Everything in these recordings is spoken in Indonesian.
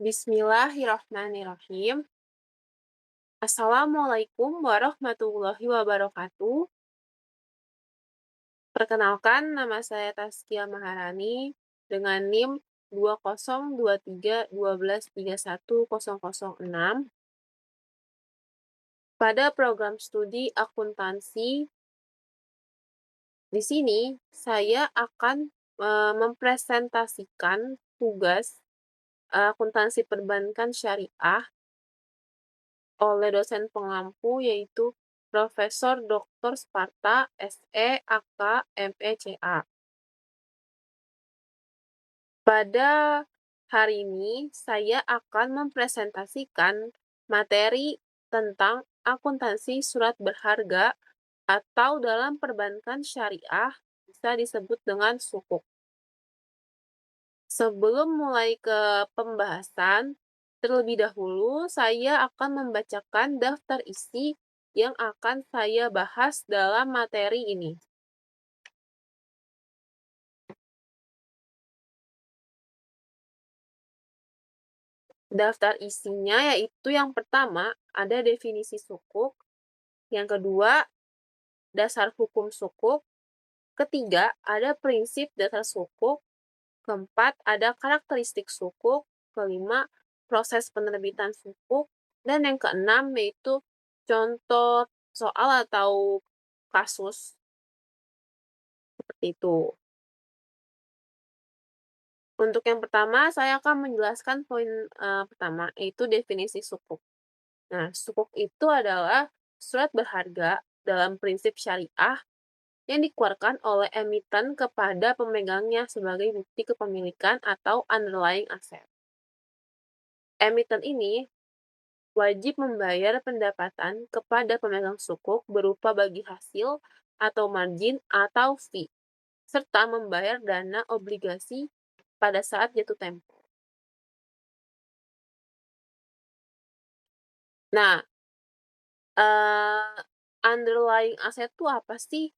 Bismillahirrahmanirrahim. Assalamualaikum warahmatullahi wabarakatuh. Perkenalkan, nama saya Taskia Maharani dengan NIM 202312310006 pada program studi akuntansi. Di sini saya akan mempresentasikan tugas akuntansi perbankan syariah oleh dosen pengampu yaitu Profesor Dr. Sparta SE AK MECA. Pada hari ini saya akan mempresentasikan materi tentang akuntansi surat berharga atau dalam perbankan syariah bisa disebut dengan sukuk. Sebelum mulai ke pembahasan, terlebih dahulu saya akan membacakan daftar isi yang akan saya bahas dalam materi ini. Daftar isinya yaitu yang pertama ada definisi sukuk, yang kedua dasar hukum sukuk, ketiga ada prinsip dasar sukuk, keempat ada karakteristik sukuk, kelima proses penerbitan sukuk, dan yang keenam yaitu contoh soal atau kasus seperti itu. Untuk yang pertama, saya akan menjelaskan poin pertama, yaitu definisi sukuk. Nah, sukuk itu adalah surat berharga dalam prinsip syariah yang dikeluarkan oleh emiten kepada pemegangnya sebagai bukti kepemilikan atau underlying asset. Emiten ini wajib membayar pendapatan kepada pemegang sukuk berupa bagi hasil atau margin atau fee, serta membayar dana obligasi pada saat jatuh tempo. Nah, underlying asset itu apa sih?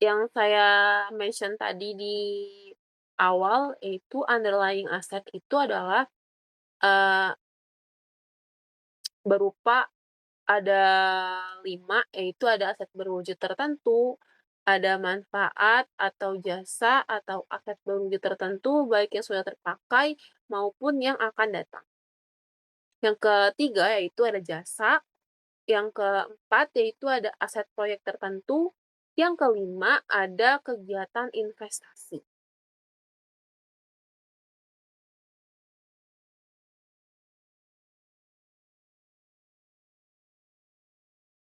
Yang saya mention tadi di awal, yaitu underlying asset itu adalah eee, berupa ada 5, yaitu ada aset berwujud tertentu, ada manfaat atau jasa atau aset berwujud tertentu baik yang sudah terpakai maupun yang akan datang. Yang ketiga yaitu ada jasa, yang keempat yaitu ada aset proyek tertentu, yang kelima ada kegiatan investasi.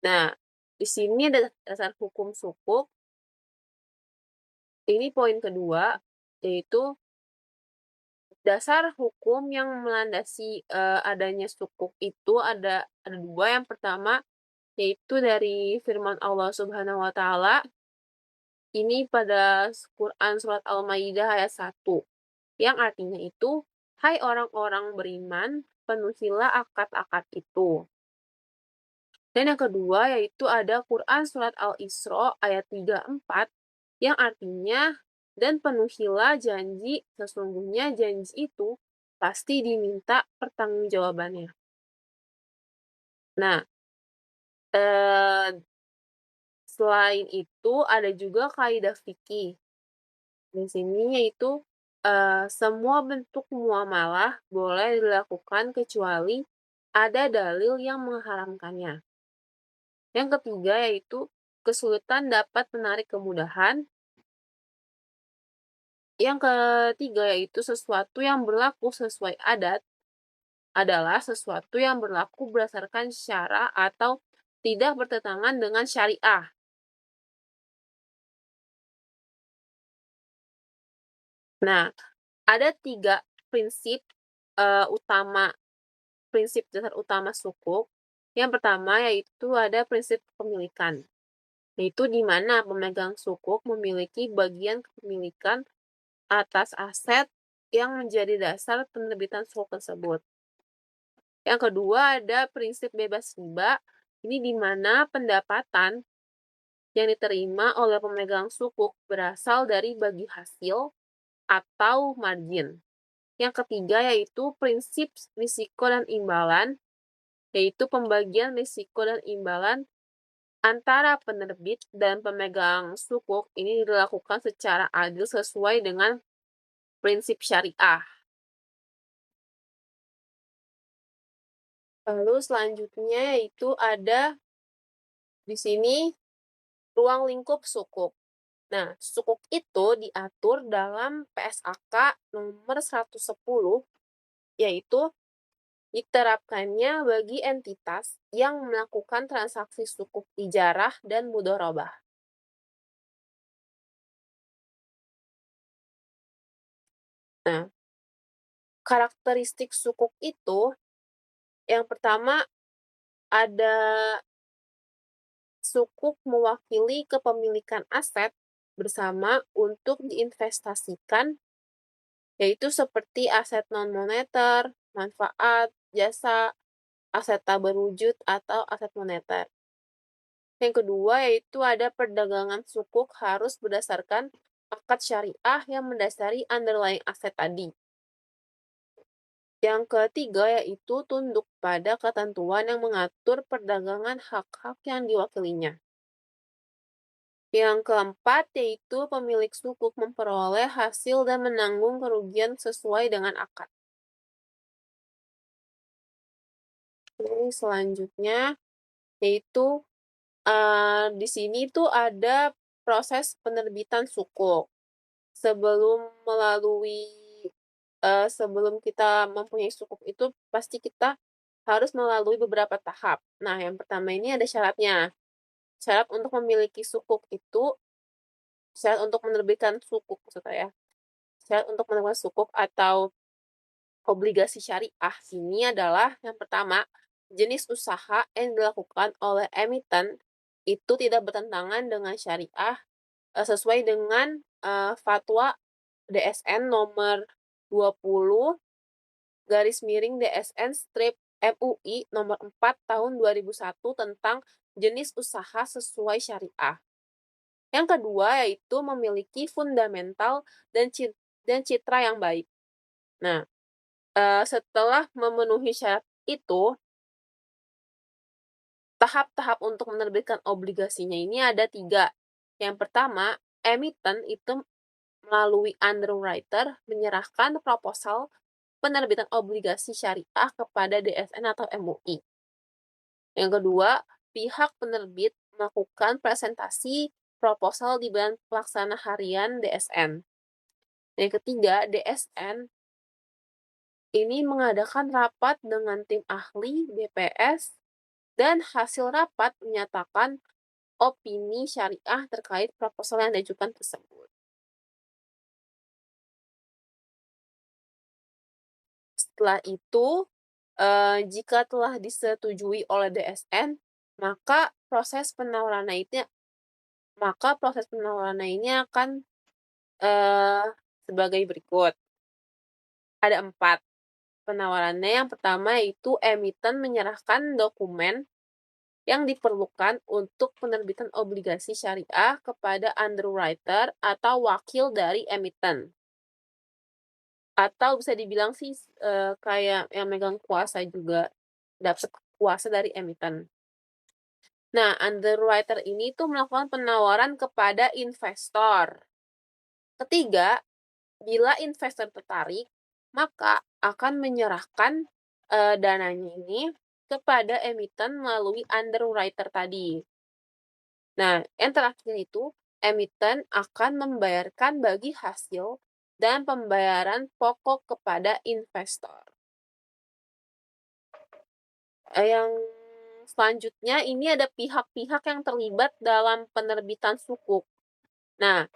Nah, di sini ada dasar hukum sukuk, ini poin kedua, yaitu dasar hukum yang melandasi, adanya sukuk itu ada 2, yang pertama yaitu dari firman Allah Subhanahu wa taala, ini pada Quran surat Al-Maidah ayat 1, yang artinya itu, "Hai orang-orang beriman, penuhilah akad-akad itu." Dan yang kedua yaitu ada Quran surat Al-Isra ayat 3-4 yang artinya, "Dan penuhilah janji, sesungguhnya janji itu pasti diminta pertanggungjawabannya." Nah, eee, selain itu ada juga kaidah fikih. Di sini yaitu, semua bentuk muamalah boleh dilakukan kecuali ada dalil yang mengharamkannya. Yang ketiga yaitu kesulitan dapat menarik kemudahan. Yang ketiga yaitu sesuatu yang berlaku sesuai adat adalah sesuatu yang berlaku berdasarkan syara atau tidak bertentangan dengan syariah. Nah, ada 3 prinsip, utama, prinsip dasar utama sukuk. Yang pertama yaitu ada prinsip kepemilikan, yaitu di mana pemegang sukuk memiliki bagian kepemilikan atas aset yang menjadi dasar penerbitan sukuk tersebut. Yang kedua ada prinsip bebas riba, ini di mana pendapatan yang diterima oleh pemegang sukuk berasal dari bagi hasil atau margin. Yang ketiga yaitu prinsip risiko dan imbalan, yaitu pembagian risiko dan imbalan antara penerbit dan pemegang sukuk ini dilakukan secara adil sesuai dengan prinsip syariah. Lalu selanjutnya yaitu ada di sini ruang lingkup sukuk. Nah, sukuk itu diatur dalam PSAK nomor 110, yaitu diterapkannya bagi entitas yang melakukan transaksi sukuk ijarah dan mudharabah. Nah, karakteristik sukuk itu yang pertama ada sukuk mewakili kepemilikan aset bersama untuk diinvestasikan, yaitu seperti aset non-moneter, manfaat, jasa, aset tak berwujud, atau aset moneter. Yang kedua yaitu ada perdagangan sukuk harus berdasarkan akad syariah yang mendasari underlying aset tadi. Yang ketiga yaitu tunduk pada ketentuan yang mengatur perdagangan hak-hak yang diwakilinya. Yang keempat yaitu pemilik sukuk memperoleh hasil dan menanggung kerugian sesuai dengan akad. Ini selanjutnya yaitu di sini tuh ada proses penerbitan sukuk. Sebelum kita mempunyai sukuk itu pasti kita harus melalui beberapa tahap. Nah, yang pertama ini ada syaratnya. Syarat untuk memiliki sukuk itu syarat untuk menerbitkan sukuk maksud saya. Syarat untuk menerbitkan sukuk atau obligasi syariah ini adalah yang pertama, jenis usaha yang dilakukan oleh emiten itu tidak bertentangan dengan syariah sesuai dengan fatwa DSN nomor 20 garis miring DSN strip MUI nomor 4 tahun 2001 tentang jenis usaha sesuai syariah. Yang kedua yaitu memiliki fundamental dan citra yang baik. Nah, setelah memenuhi syarat itu, tahap-tahap untuk menerbitkan obligasinya ini ada 3. Yang pertama, emiten itu melalui underwriter menyerahkan proposal penerbitan obligasi syariah kepada DSN atau MUI. Yang kedua, pihak penerbit melakukan presentasi proposal di Badan Pelaksana Harian DSN. Yang ketiga, DSN ini mengadakan rapat dengan tim ahli BPS dan hasil rapat menyatakan opini syariah terkait proposal yang diajukan tersebut. Setelah itu, jika telah disetujui oleh DSN, maka proses penawarannya ini akan sebagai berikut. Ada 4 penawarannya. Yang pertama yaitu emiten menyerahkan dokumen yang diperlukan untuk penerbitan obligasi syariah kepada underwriter atau wakil dari emiten. Atau bisa dibilang sih, kayak yang megang kuasa juga, dapat kuasa dari emiten. Nah, underwriter ini tuh melakukan penawaran kepada investor. Ketiga, bila investor tertarik, maka akan menyerahkan, dananya ini kepada emiten melalui underwriter tadi. Nah, yang terakhir itu, emiten akan membayarkan bagi hasil dan pembayaran pokok kepada investor. Yang selanjutnya ini ada pihak-pihak yang terlibat dalam penerbitan sukuk. Nah,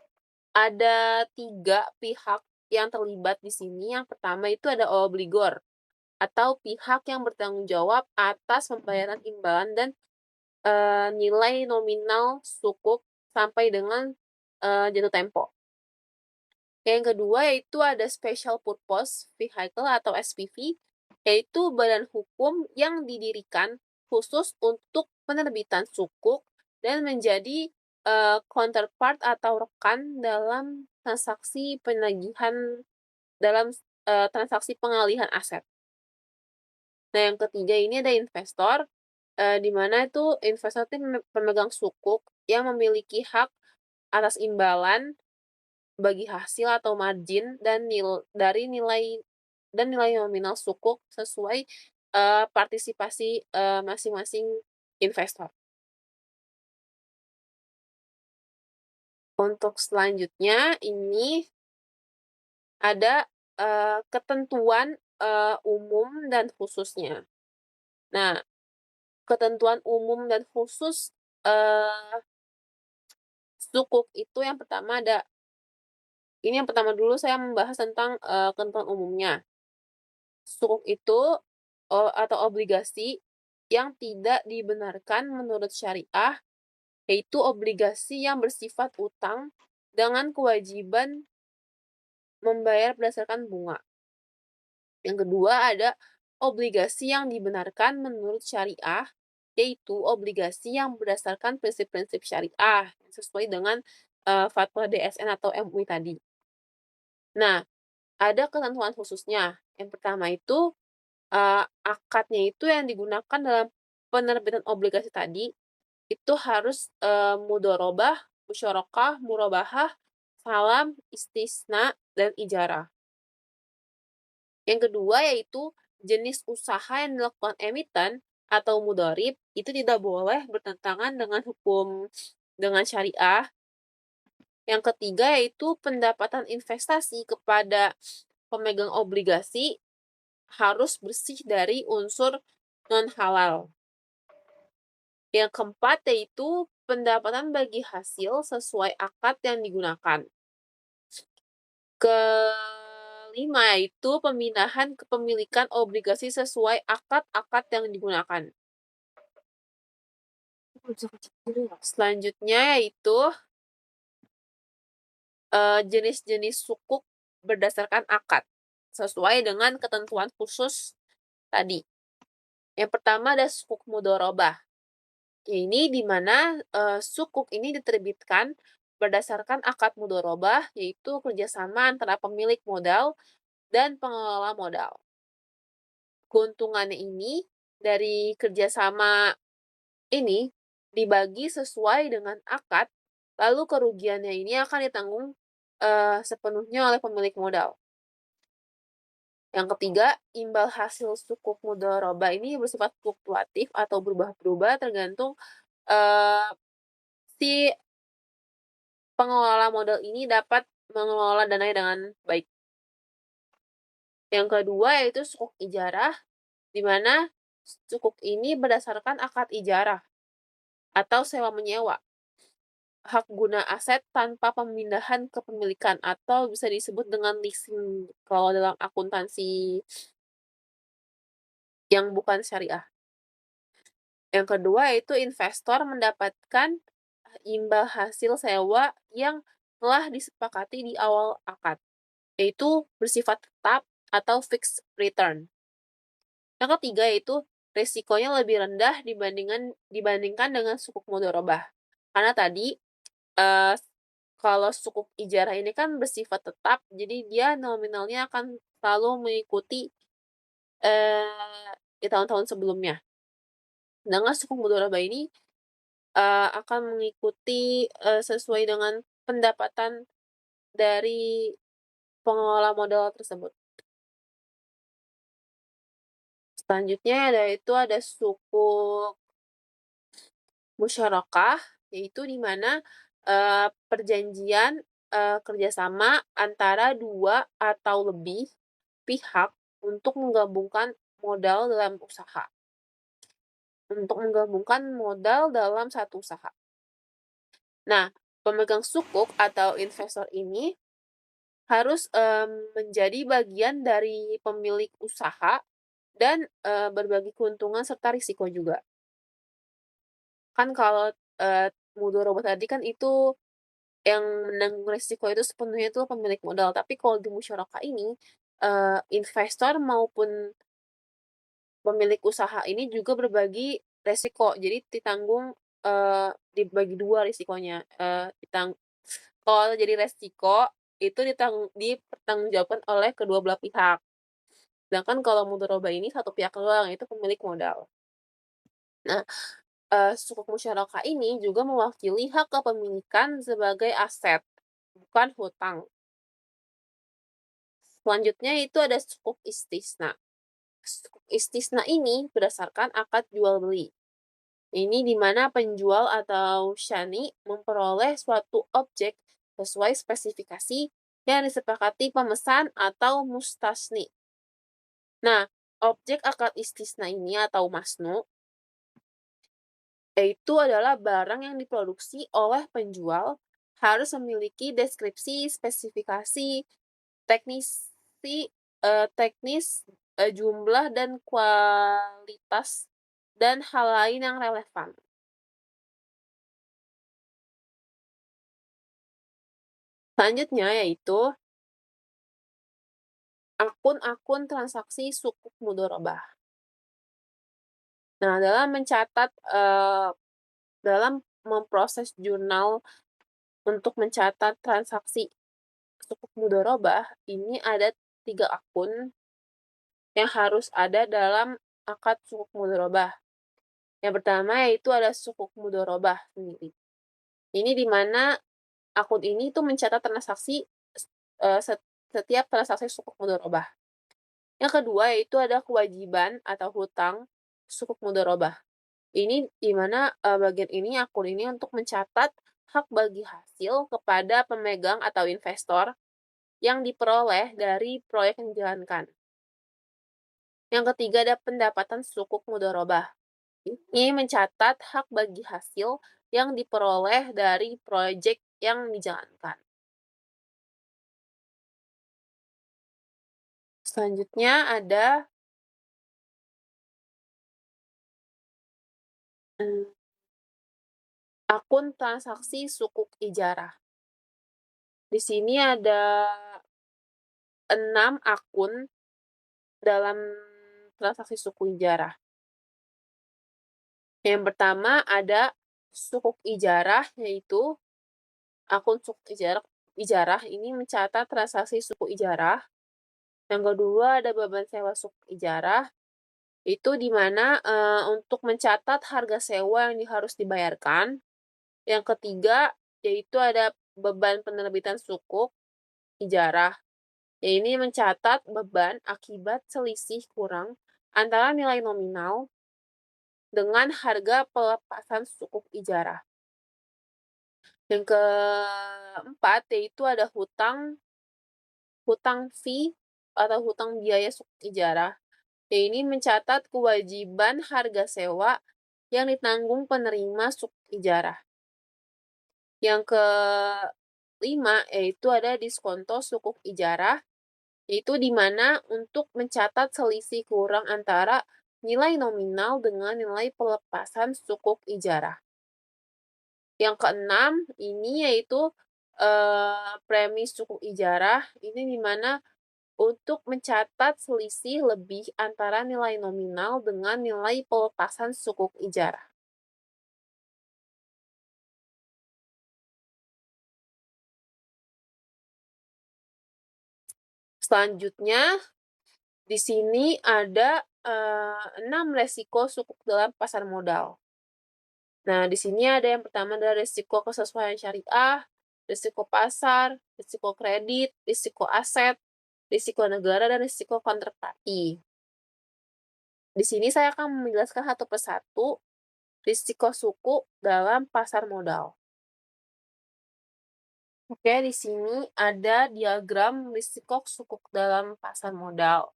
ada 3 pihak yang terlibat di sini. Yang pertama itu ada obligor atau pihak yang bertanggung jawab atas pembayaran imbalan dan nilai nominal sukuk sampai dengan jatuh tempo. Yang kedua yaitu ada Special Purpose Vehicle atau SPV, yaitu badan hukum yang didirikan khusus untuk penerbitan sukuk dan menjadi counterpart atau rekan dalam transaksi penagihan dalam, transaksi pengalihan aset. Nah, yang ketiga ini ada investor, di mana itu investor itu pemegang sukuk yang memiliki hak atas imbalan bagi hasil atau margin dari nilai nominal sukuk sesuai, partisipasi, masing-masing investor. Untuk selanjutnya ini ada, ketentuan, umum dan khususnya. Nah, ketentuan umum dan khusus, sukuk itu yang pertama ada ini yang pertama dulu saya membahas tentang, ketentuan umumnya. Sukuk itu, atau obligasi yang tidak dibenarkan menurut syariah, yaitu obligasi yang bersifat utang dengan kewajiban membayar berdasarkan bunga. Yang kedua ada obligasi yang dibenarkan menurut syariah, yaitu obligasi yang berdasarkan prinsip-prinsip syariah, sesuai dengan, fatwa DSN atau MUI tadi. Nah, ada ketentuan khususnya. Yang pertama itu, akadnya itu yang digunakan dalam penerbitan obligasi tadi, itu harus, mudharabah, musyarakah, murabahah, salam, istisna, dan ijarah. Yang kedua yaitu jenis usaha yang dilakukan emiten atau mudharib itu tidak boleh bertentangan dengan syariah. Yang ketiga yaitu pendapatan investasi kepada pemegang obligasi harus bersih dari unsur non-halal. Yang keempat yaitu pendapatan bagi hasil sesuai akad yang digunakan. Kelima yaitu pemindahan kepemilikan obligasi sesuai akad-akad yang digunakan. Selanjutnya yaitu, jenis-jenis sukuk berdasarkan akad, sesuai dengan ketentuan khusus tadi. Yang pertama ada sukuk mudharabah. Ini di mana, sukuk ini diterbitkan berdasarkan akad mudharabah, yaitu kerjasama antara pemilik modal dan pengelola modal. Keuntungannya ini dari kerjasama ini dibagi sesuai dengan akad, lalu kerugiannya ini akan ditanggung, sepenuhnya oleh pemilik modal. Yang ketiga, imbal hasil sukuk mudharabah ini bersifat fluktuatif atau berubah-berubah tergantung, eee, si pengelola modal ini dapat mengelola dananya dengan baik. Yang kedua yaitu sukuk ijarah, di mana sukuk ini berdasarkan akad ijarah atau sewa-menyewa, hak guna aset tanpa pemindahan kepemilikan atau bisa disebut dengan leasing kalau dalam akuntansi yang bukan syariah. Yang kedua yaitu investor mendapatkan imbal hasil sewa yang telah disepakati di awal akad, yaitu bersifat tetap atau fixed return. Yang ketiga yaitu resikonya lebih rendah dibandingkan dengan sukuk mudharabah. Karena tadi, eee, kalau sukuk ijarah ini kan bersifat tetap, jadi dia nominalnya akan selalu mengikuti, di tahun-tahun sebelumnya. Sedangkan sukuk mudharabah ini, akan mengikuti, sesuai dengan pendapatan dari pengelola modal tersebut. Selanjutnya ada sukuk musyarakah, yaitu di mana, perjanjian, kerjasama antara 2 atau lebih pihak untuk menggabungkan modal dalam usaha untuk menggabungkan modal dalam satu usaha. Nah, pemegang sukuk atau investor ini harus, menjadi bagian dari pemilik usaha dan, berbagi keuntungan serta risiko juga. Kan kalau, mudharabah tadi kan itu yang menanggung risiko itu sepenuhnya itu pemilik modal, tapi kalau di musyarakah ini, investor maupun pemilik usaha ini juga berbagi resiko. Jadi ditanggung, dibagi 2 risikonya, kalau jadi resiko itu dipertanggungjawabkan oleh kedua belah pihak. Sedangkan kalau mudharabah ini satu pihak doang, itu pemilik modal. Nah, sukuk musyarakah ini juga mewakili hak kepemilikan sebagai aset, bukan hutang. Selanjutnya itu ada sukuk istisna. Sukuk istisna ini berdasarkan akad jual beli. Ini di mana penjual atau syani memperoleh suatu objek sesuai spesifikasi yang disepakati pemesan atau mustasni. Nah, objek akad istisna ini atau masnu itu adalah barang yang diproduksi oleh penjual harus memiliki deskripsi, spesifikasi, teknis, jumlah dan kualitas dan hal lain yang relevan. Selanjutnya yaitu akun-akun transaksi sukuk mudharabah. Nah, dalam memproses jurnal untuk mencatat transaksi sukuk mudharabah, ini ada 3 akun yang harus ada dalam akad sukuk mudharabah. Yang pertama yaitu ada sukuk mudharabah sendiri. Ini di mana akun ini tuh mencatat transaksi setiap transaksi sukuk mudharabah. Yang kedua yaitu ada kewajiban atau hutang sukuk mudharabah. Ini di mana, bagian ini akun ini untuk mencatat hak bagi hasil kepada pemegang atau investor yang diperoleh dari proyek yang dijalankan. Yang ketiga ada pendapatan sukuk mudharabah. Ini mencatat hak bagi hasil yang diperoleh dari proyek yang dijalankan. Selanjutnya ada, mmm, akun transaksi sukuk ijarah. Di sini ada 6 akun dalam transaksi suku ijarah. Yang pertama ada sukuk ijarah, yaitu akun sukuk ijarah ini mencatat transaksi suku ijarah. Yang kedua ada beban sewa sukuk ijarah, itu di mana, untuk mencatat harga sewa yang harus dibayarkan. Yang ketiga, yaitu ada beban penerbitan sukuk ijarah, ya ini mencatat beban akibat selisih kurang antara nilai nominal dengan harga pelepasan sukuk ijarah. Yang keempat, yaitu ada hutang fee atau hutang biaya sukuk ijarah, ya ini mencatat kewajiban harga sewa yang ditanggung penerima sukuk ijarah. Yang kelima, yaitu ada diskonto sukuk ijarah, yaitu di mana untuk mencatat selisih kurang antara nilai nominal dengan nilai pelepasan sukuk ijarah. Yang keenam, ini yaitu, premi sukuk ijarah, ini di mana untuk mencatat selisih lebih antara nilai nominal dengan nilai pelepasan sukuk ijarah. Selanjutnya, di sini ada, 6 resiko sukuk dalam pasar modal. Nah, di sini ada yang pertama adalah risiko kesesuaian syariah, risiko pasar, risiko kredit, risiko aset, risiko negara, dan risiko counterparty. Di sini saya akan menjelaskan satu persatu risiko suku dalam pasar modal. Oke, di sini ada diagram risiko sukuk dalam pasar modal.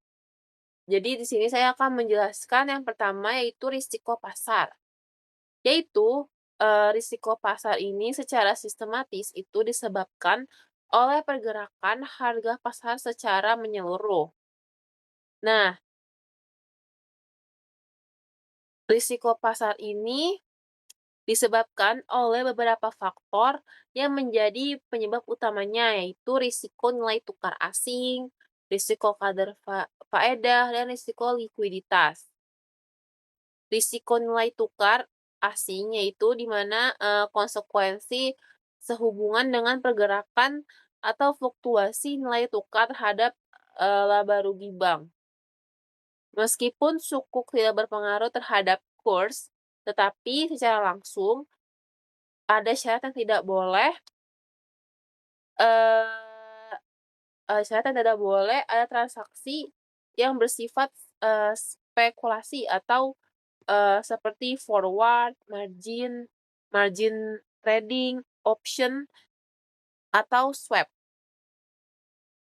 Jadi di sini saya akan menjelaskan yang pertama yaitu risiko pasar. Yaitu, risiko pasar ini secara sistematis itu disebabkan oleh pergerakan harga pasar secara menyeluruh. Nah, risiko pasar ini disebabkan oleh beberapa faktor yang menjadi penyebab utamanya, yaitu risiko nilai tukar asing, risiko kadar faedah, dan risiko likuiditas. Risiko nilai tukar asing yaitu di mana, konsekuensi sehubungan dengan pergerakan atau fluktuasi nilai tukar terhadap, laba rugi bank. Meskipun sukuk tidak berpengaruh terhadap kurs, tetapi secara langsung ada syarat yang tidak boleh, eee syarat yang tidak boleh ada transaksi yang bersifat, spekulasi atau, seperti forward, margin margin trading, option, atau swap.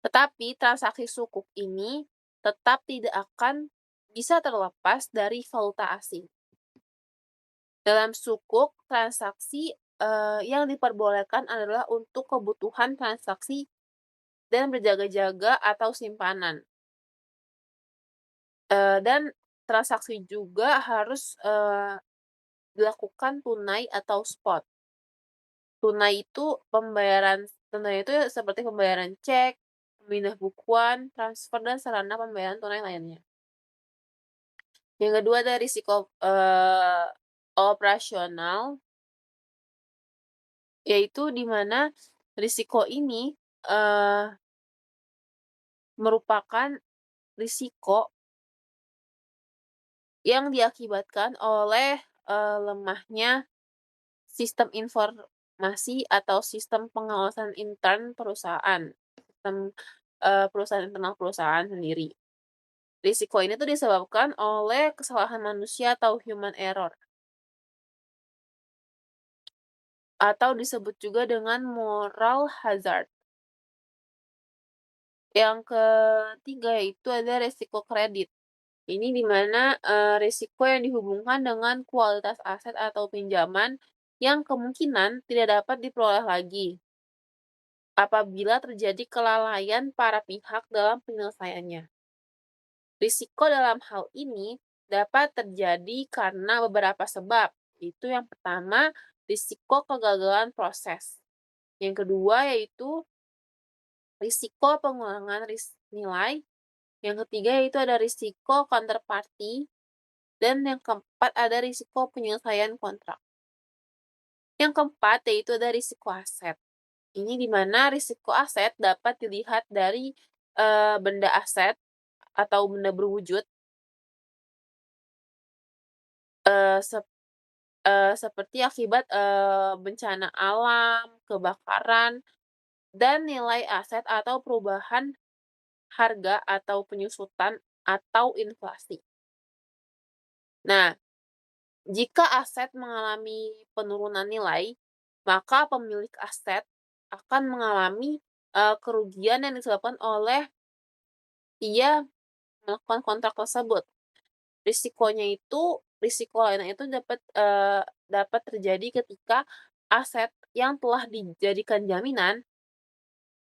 Tetapi transaksi sukuk ini tetap tidak akan bisa terlepas dari valuta asing. Dalam sukuk, transaksi, yang diperbolehkan adalah untuk kebutuhan transaksi dan berjaga-jaga atau simpanan. Dan transaksi juga harus, dilakukan tunai atau spot. Tunai itu seperti pembayaran cek, pemindah bukuan, transfer, dan sarana pembayaran tunai lainnya. Yang kedua ada risiko, operasional, yaitu di mana risiko ini, eee, merupakan risiko yang diakibatkan oleh, lemahnya sistem informasi atau sistem pengawasan intern perusahaan, perusahaan internal perusahaan sendiri. Risiko ini tuh disebabkan oleh kesalahan manusia atau human error, atau disebut juga dengan moral hazard. Yang ketiga yaitu ada resiko kredit. Ini di mana, risiko yang dihubungkan dengan kualitas aset atau pinjaman yang kemungkinan tidak dapat diperoleh lagi apabila terjadi kelalaian para pihak dalam penyelesaiannya. Risiko dalam hal ini dapat terjadi karena beberapa sebab. Itu yang pertama, risiko kegagalan proses. Yang kedua yaitu risiko pengulangan nilai. Yang ketiga yaitu ada risiko counterparty. Dan yang keempat ada risiko penyelesaian kontrak. Yang keempat yaitu ada risiko aset. Ini di mana risiko aset dapat dilihat dari, benda aset atau benda berwujud, eee, sep seperti akibat, bencana alam, kebakaran, dan nilai aset atau perubahan harga atau penyusutan atau inflasi. Nah, jika aset mengalami penurunan nilai, maka pemilik aset akan mengalami, kerugian yang disebabkan oleh ia melakukan kontrak tersebut. Risiko lainnya itu dapat terjadi ketika aset yang telah dijadikan jaminan,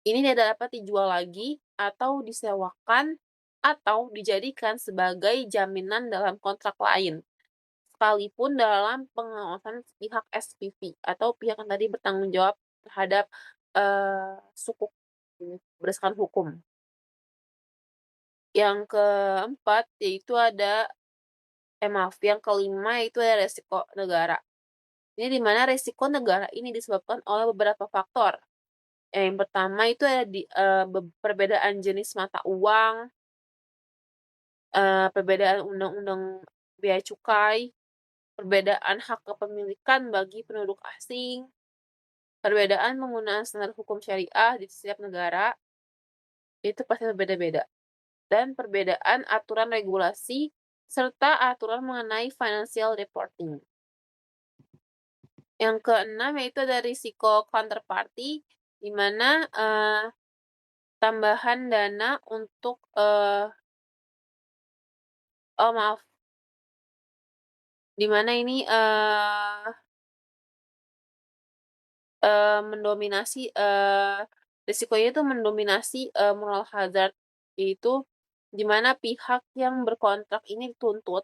ini tidak dapat dijual lagi atau disewakan atau dijadikan sebagai jaminan dalam kontrak lain, sekalipun dalam pengawasan pihak SPV atau pihak yang tadi bertanggung jawab terhadap, sukuk berdasarkan hukum. Yang keempat yaitu ada maaf, yang kelima itu ada resiko negara. Ini di mana resiko negara ini disebabkan oleh beberapa faktor. Yang pertama itu ada di perbedaan jenis mata uang, perbedaan undang-undang bea cukai, perbedaan hak kepemilikan bagi penduduk asing, perbedaan penggunaan standar hukum syariah di setiap negara, itu pasti berbeda-beda, dan perbedaan aturan regulasi serta aturan mengenai financial reporting. Yang keenam yaitu ada risiko counterparty, di mana, tambahan dana untuk, oh maaf, di mana ini, mendominasi, risikonya itu mendominasi, moral hazard, yaitu di mana pihak yang berkontrak ini dituntut,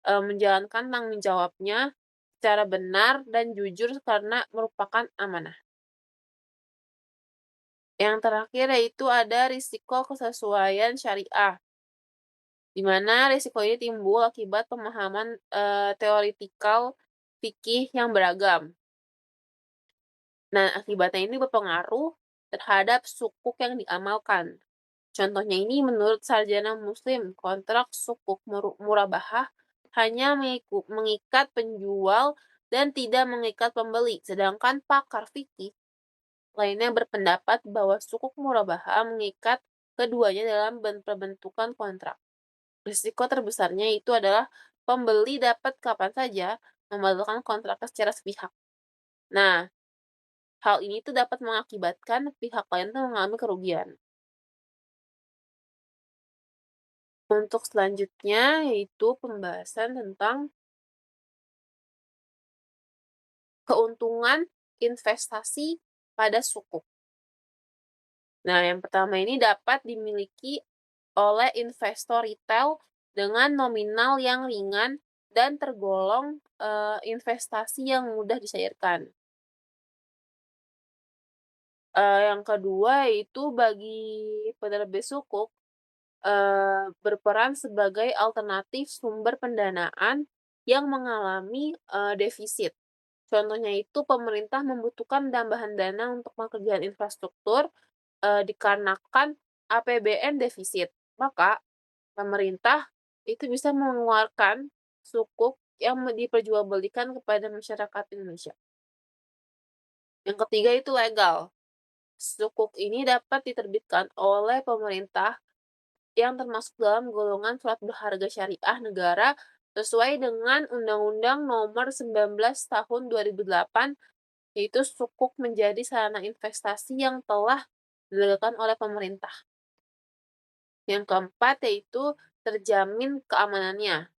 menjalankan tanggung jawabnya secara benar dan jujur karena merupakan amanah. Yang terakhir yaitu ada risiko kesesuaian syariah, di mana risiko ini timbul akibat pemahaman, teoretikal fikih yang beragam. Nah, akibatnya ini berpengaruh terhadap sukuk yang diamalkan. Contohnya ini menurut sarjana Muslim, kontrak sukuk murabahah hanya mengikat penjual dan tidak mengikat pembeli, sedangkan pakar fikih lainnya berpendapat bahwa sukuk murabahah mengikat keduanya dalam pembentukan kontrak. Risiko terbesarnya itu adalah pembeli dapat kapan saja membatalkan kontraknya secara sepihak. Nah, hal ini tuh dapat mengakibatkan pihak lain tuh mengalami kerugian. Untuk selanjutnya yaitu pembahasan tentang keuntungan investasi pada sukuk. Nah, yang pertama ini dapat dimiliki oleh investor retail dengan nominal yang ringan dan tergolong investasi yang mudah dicairkan. Yang kedua yaitu bagi penerbit sukuk, berperan sebagai alternatif sumber pendanaan yang mengalami, defisit. Contohnya itu pemerintah membutuhkan tambahan dana untuk pekerjaan infrastruktur, dikarenakan APBN defisit. Maka pemerintah itu bisa mengeluarkan sukuk yang diperjualbelikan kepada masyarakat Indonesia. Yang ketiga itu legal. Sukuk ini dapat diterbitkan oleh pemerintah yang termasuk dalam golongan surat berharga syariah negara sesuai dengan Undang-Undang Nomor 19 Tahun 2008, yaitu sukuk menjadi sarana investasi yang telah dilegalkan oleh pemerintah. Yang keempat yaitu terjamin keamanannya,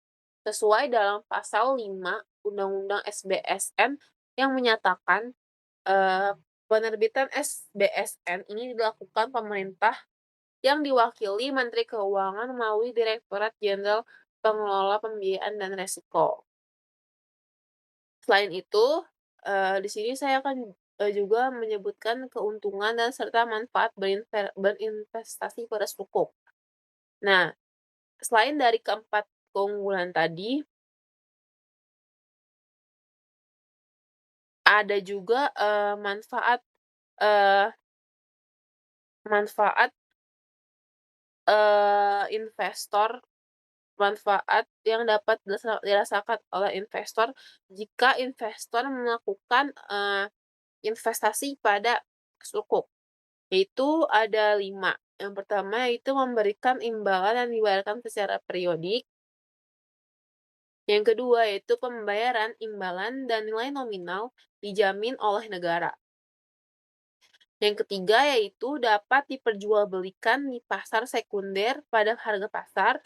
sesuai dalam pasal 5 Undang-Undang SBSN yang menyatakan, eee, penerbitan SBSN ini dilakukan pemerintah yang diwakili Menteri Keuangan melalui Direktorat Jenderal Pengelola Pembiayaan dan Resiko. Selain itu, di sini saya akan, juga menyebutkan keuntungan dan serta manfaat berinvestasi pada sukuk. Nah, selain dari keempat keunggulan tadi, ada juga, eee, manfaat, investor manfaat yang dapat dirasakan oleh investor jika investor melakukan, investasi pada sukuk, yaitu ada 5. Yang pertama yaitu memberikan imbalan yang dibayarkan secara periodik, yang kedua yaitu pembayaran imbalan dan nilai nominal dijamin oleh negara. Yang ketiga yaitu dapat diperjualbelikan di pasar sekunder pada harga pasar.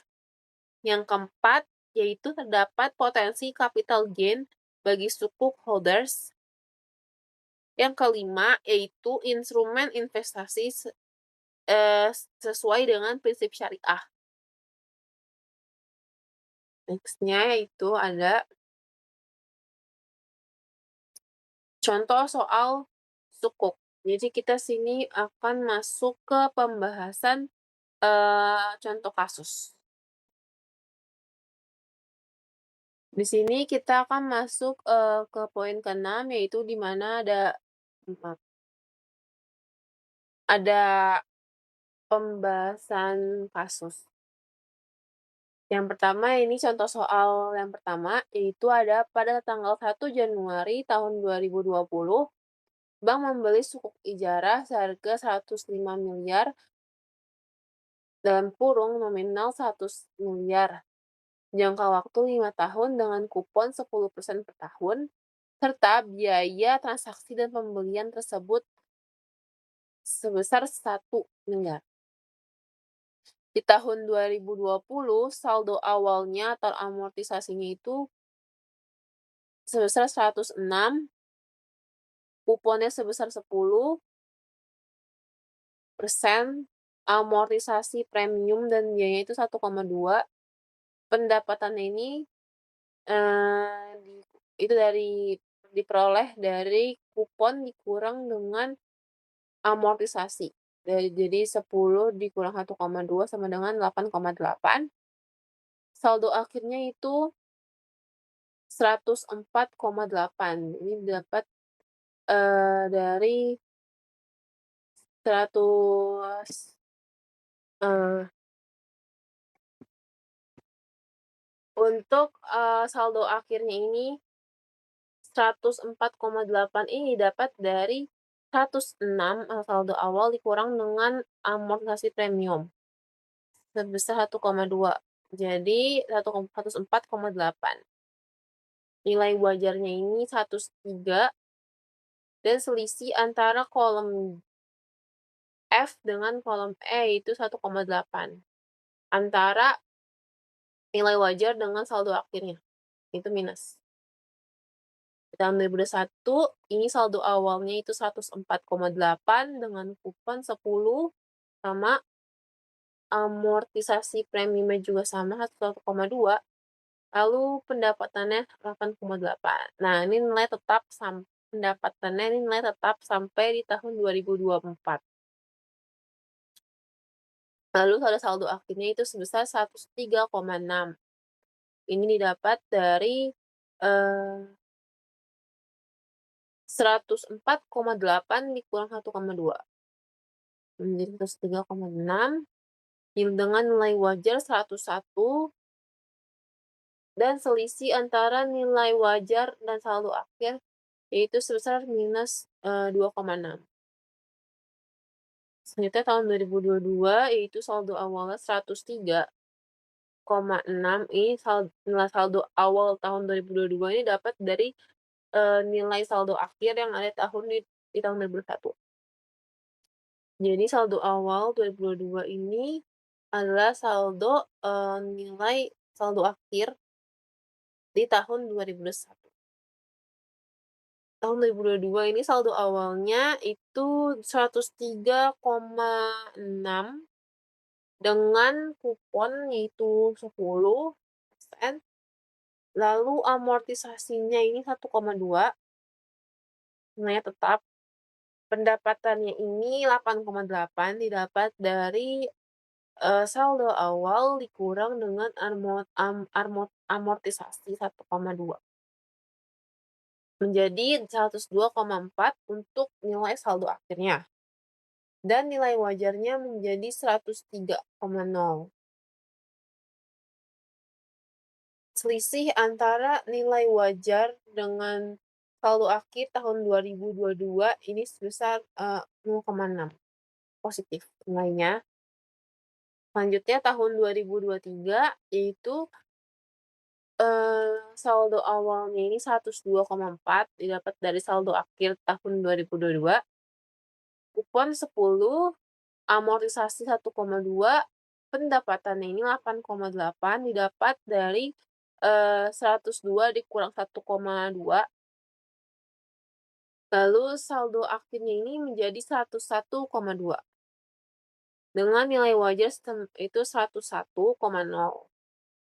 Yang keempat, yaitu terdapat potensi capital gain bagi sukuk holders. Yang kelima, yaitu instrumen investasi sesuai dengan prinsip syariah. Next-nya yaitu ada contoh soal sukuk. Jadi kita sini akan masuk ke pembahasan, contoh kasus. Di sini kita akan masuk, ke poin ke-6 yaitu di mana maaf, ada pembahasan kasus. Yang pertama ini contoh soal yang pertama, yaitu ada pada tanggal 1 Januari tahun 2020, bank membeli sukuk ijarah seharga 105 miliar dalam kurung nominal 100 miliar, jangka waktu 5 tahun dengan kupon 10% per tahun, serta biaya transaksi dan pembelian tersebut sebesar 1 miliar. Di tahun 2020 saldo awalnya atau amortisasinya itu sebesar 106, kuponnya sebesar 10%, amortisasi premium dan biayanya itu 1,2, pendapatannya ini, di itu diperoleh dari kupon dikurang dengan amortisasi. Jadi 10 dikurang 1,2 sama dengan 8,8, saldo akhirnya itu 104,8. Ini dapat, dari 100 eee, untuk, saldo akhirnya ini 104,8 ini dapat dari 106, saldo awal dikurang dengan amortisasi premium sebesar 1,2. Jadi 104,8. Nilai wajarnya ini 103 dan selisih antara kolom F dengan kolom E itu 1,8. Antara nilai wajar dengan saldo akhirnya, itu minus. Di tahun 2021, ini saldo awalnya itu 104,8 dengan kupon 10 sama amortisasi premiumnya juga sama 1,2, lalu pendapatannya 8,8. Nah, ini nilai tetap pendapatannya ini nilai tetap sampai di tahun 2024. Lalu ada saldo akhirnya itu sebesar 103,6. Ini didapat dari, eee, 104,8 dikurang 1,2 menjadi 103,6, dengan nilai wajar 101 dan selisih antara nilai wajar dan saldo akhir yaitu sebesar minus, 2,6. Selanjutnya tahun 2022 yaitu saldo awalnya 103,6, ini nilai saldo awal tahun 2022 ini dapat dari, nilai saldo akhir yang ada di tahun 2021. Jadi saldo awal 2022 ini adalah saldo, nilai saldo akhir di tahun 2021. Tahun 2022 ini saldo awalnya itu 103,6 dengan kupon yaitu 10%, lalu amortisasinya ini 1,2, nilainya tetap. Pendapatannya ini 8,8 didapat dari, saldo awal dikurang dengan amortisasi 1,2 menjadi 102,4 untuk nilai saldo akhirnya, dan nilai wajarnya menjadi 103,0. Selisih antara nilai wajar dengan saldo akhir tahun 2022 ini sebesar, 0,6 positif nilainya. Selanjutnya tahun 2023 yaitu, saldo awalnya ini 102,4 didapat dari saldo akhir tahun 2022, kupon 10, amortisasi 1,2, pendapatannya ini 8,8 didapat dari, 102 dikurang 1,2, lalu saldo akhirnya ini menjadi 101,2 dengan nilai wajar itu 101,0.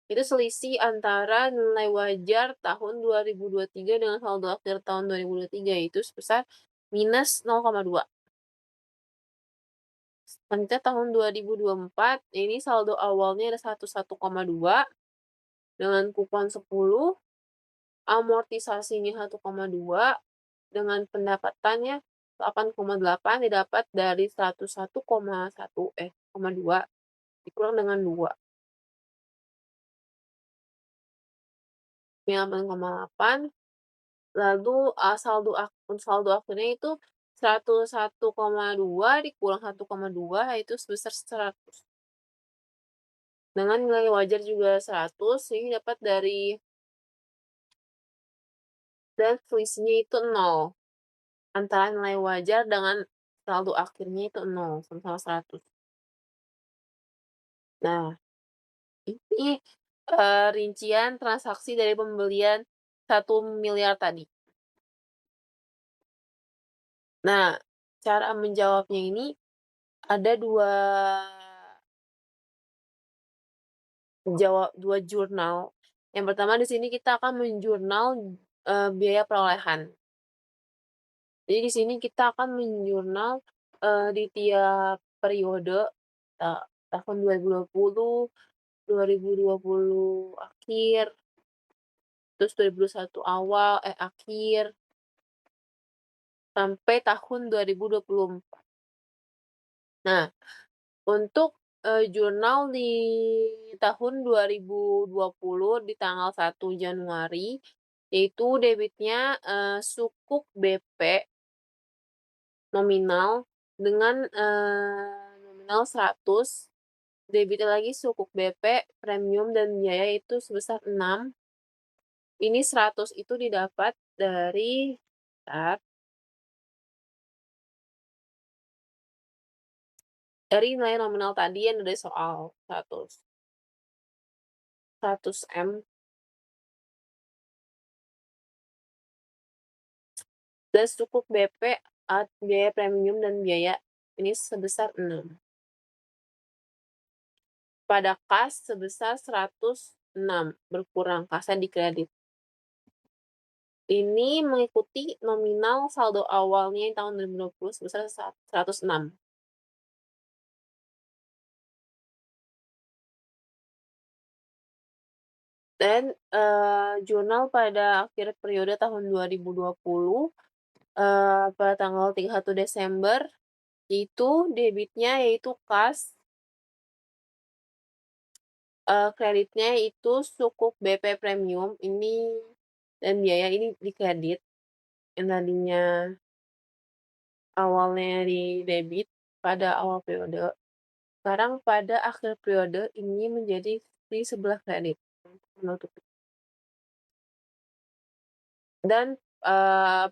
Itu selisih antara nilai wajar tahun 2023 dengan saldo akhir tahun 2023 yaitu sebesar minus 0,2. Selanjutnya tahun 2024 ini saldo awalnya ada 101,2 dengan kupon 10, amortisasinya 1,2 dengan pendapatannya 8,8 didapat dari 101,2 dikurang dengan 2, 8,8. Lalu, saldo akhirnya itu 101,2 dikurang 1,2 yaitu sebesar 100. Dengan nilai wajar juga 100, ini dapat dari dan selisihnya itu 0, antara nilai wajar dengan saldo akhirnya itu 0, sama-sama 100. Nah, ini, rincian transaksi dari pembelian 1 miliar tadi. Nah, cara menjawabnya ini ada 2 jurnal. Yang pertama di sini kita akan menjurnal, biaya perolehan. Jadi di sini kita akan menjurnal, di tiap periode, tahun 2020, 2020 akhir, terus 2021 akhir, sampai tahun 2024. Nah, untuk, jurnal di tahun 2020 di tanggal 1 Januari, yaitu debitnya, sukuk BP nominal dengan, nominal 100, debitnya lagi sukuk BP, premium dan biaya itu sebesar 6. Ini 100 itu didapat dari bentar, dari nilai nominal tadi yang dari soal 100M dan sukuk BP, biaya premium dan biaya ini sebesar 6. Pada kas sebesar 106, berkurang kasnya dikredit. Ini mengikuti nominal saldo awalnya di tahun 2020 sebesar 106. Dan, jurnal pada akhir periode tahun 2020, pada tanggal 31 Desember, itu debitnya yaitu kas, kreditnya itu sukuk BP premium ini dan biaya ini dikredit, yang tadinya awalnya di-debit pada awal periode, sekarang pada akhir periode ini menjadi di sebelah kredit untuk menutupi. Dan,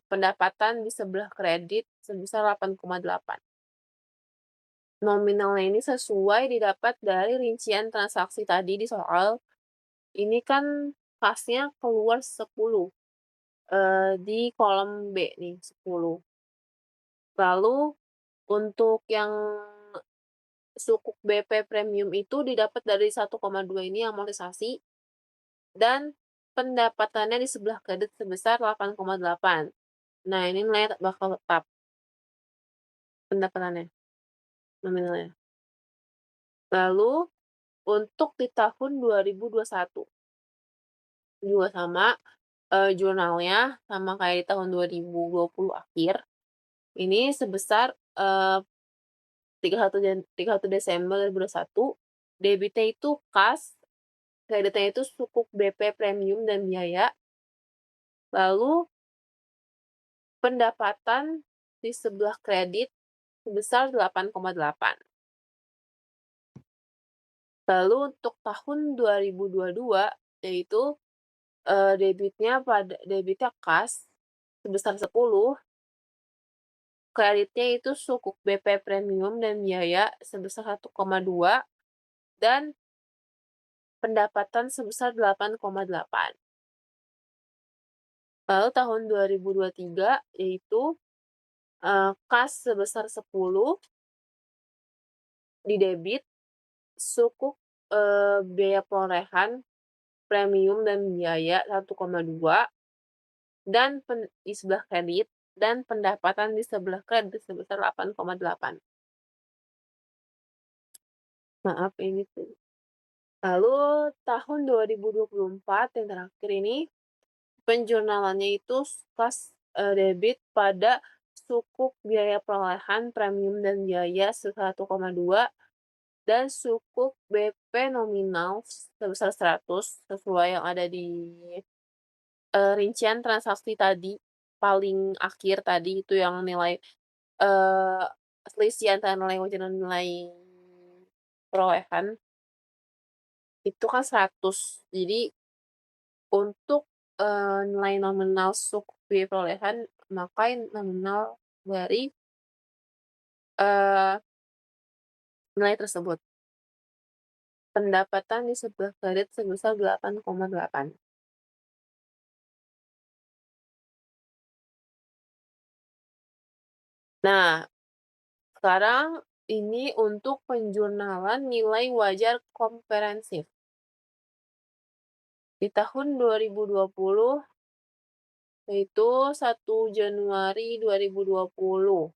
pendapatan di sebelah kredit sebesar 8,8. Nominalnya ini sesuai didapat dari rincian transaksi tadi di soal, ini kan kasnya keluar 10, di kolom B nih 10. Lalu untuk yang sukuk BP premium itu didapat dari 1,2 ini amortisasi dan pendapatannya di sebelah kredit sebesar 8,8. Nah, ini nilainya bakal tetap pendapatannya, nominalnya. Lalu untuk di tahun 2021 juga sama, jurnalnya sama kayak di tahun 2020 akhir, ini sebesar, 31 Desember 2021, debitnya itu kas, kreditnya itu sukuk BP premium dan biaya, lalu pendapatan di sebelah kredit sebesar 8,8. Lalu untuk tahun 2022, yaitu, debitnya kas sebesar 10, kreditnya itu sukuk BP premium dan biaya sebesar 1,2, dan pendapatan sebesar 8,8. Lalu tahun 2023 yaitu, kas sebesar 10, didebit, sukuk, biaya perolehan, premium dan biaya 1,2, dan di sebelah kredit, dan pendapatan di sebelah kredit sebesar 8,8. Maaf ini tuh. Lalu tahun 2024 yang terakhir ini, penjurnalannya itu kas, debit pada sukuk biaya perolehan, premium dan biaya 1,2, dan sukuk BP nominal sebesar 100 sesuai yang ada di, rincian transaksi tadi, paling akhir tadi itu yang nilai, eee, selisih antara nilai wajib dan nilai perolehan, itu kan 100. Jadi untuk, nilai nominal sukuk biaya perolehan, maka nominal dari, eee, nilai tersebut. Pendapatan di sebelah kredit sebesar 8,8. Nah, sekarang ini untuk penjurnalan nilai wajar komprehensif. Di tahun 2020, yaitu 1 Januari 2020,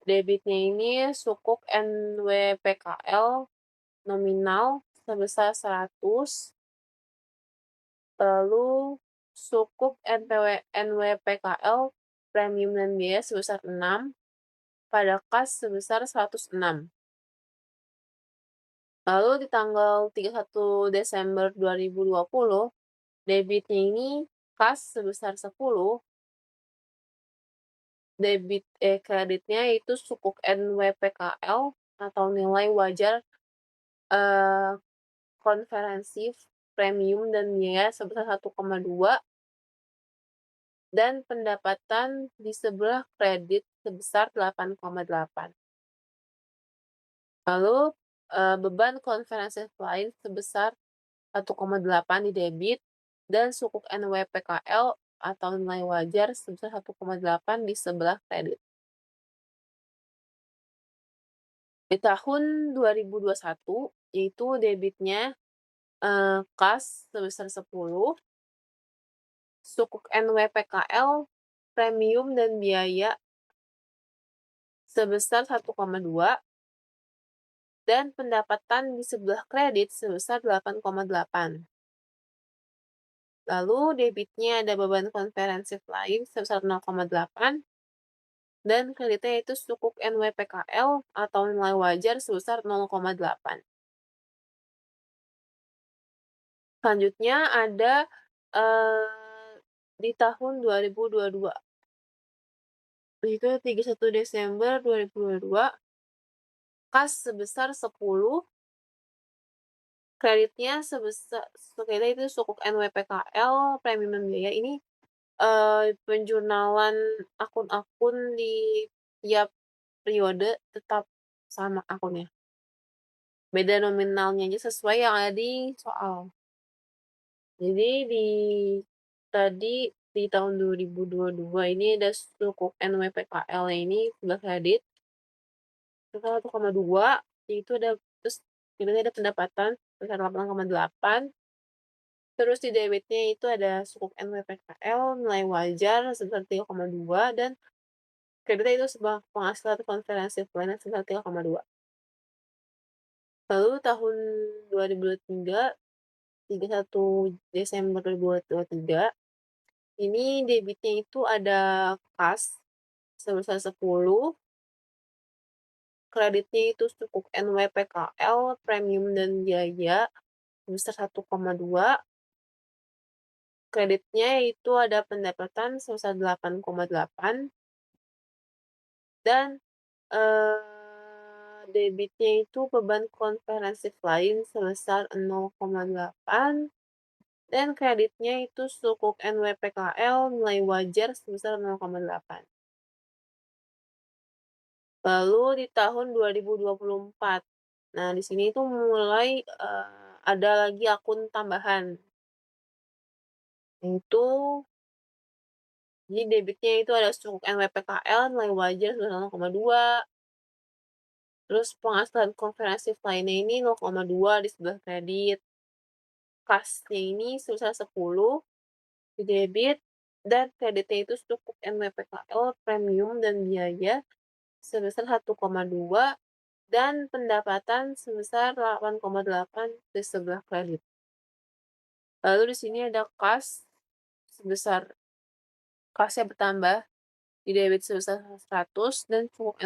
debitnya ini sukuk NWPKL nominal sebesar 100, lalu sukuk NWPKL premium dan biaya sebesar 6, pada kas sebesar 106. Lalu di tanggal 31 Desember 2020, debitnya ini kas sebesar 10, kreditnya itu sukuk NWPKL atau nilai wajar, eee, konferensi premium dan biaya sebesar 1,2 dan pendapatan di sebelah kredit sebesar 8,8. Lalu, beban konferensi lain sebesar 1,8 di debit dan sukuk NWPKL atau nilai wajar sebesar 1,8 di sebelah kredit. Di tahun 2021, yaitu debitnya, kas sebesar 10, sukuk NWPKL, premium dan biaya sebesar 1,2, dan pendapatan di sebelah kredit sebesar 8,8. Lalu debitnya ada beban konferensi lain sebesar 0,8 dan kreditnya itu sukuk NWPKL atau nilai wajar sebesar 0,8. Selanjutnya ada, di tahun 2022, yaitu 31 Desember 2022, kas sebesar 10, kreditnya itu sukuk NWPKL, premium dan biaya ini, penjurnalan akun-akun di tiap periode tetap sama akunnya, beda nominalnya aja sesuai yang ada di soal. Jadi di tahun 2022 ini ada sukuk NWPKL ini sudah kredit sebesar 1,2, itu ada terus kemudian ada pendapatan sebesar 8,8, terus di debitnya itu ada sukuk NWPKL nilai wajar sebesar 3,2 dan kreditnya itu sebuah penghasilan konferensi lainnya sebesar 3,2. Lalu tahun 2023, 31 Desember 2023, ini debitnya itu ada kas sebesar 10, kreditnya itu sukuk NWPKL, premium dan biaya sebesar 1,2, kreditnya itu ada pendapatan sebesar 8,8 dan, debitnya itu beban konferensi lain sebesar 0,8 dan kreditnya itu sukuk NWPKL nilai wajar sebesar 0,8. Lalu di tahun 2024, nah di sini itu mulai, ada lagi akun tambahan, yaitu jadi debitnya itu ada sukuk NWPKL nilai wajar sebesar 0,2, terus penghasilan konferensi lainnya ini 0,2 di sebelah kredit, kasnya ini sebesar 10 di debit, dan kreditnya itu sukuk NWPKL, premium dan biaya sebesar 1,2 dan pendapatan sebesar 8,8 di sebelah kredit. Lalu di sini ada sebesar kasnya bertambah di debit sebesar 100 dan sukuk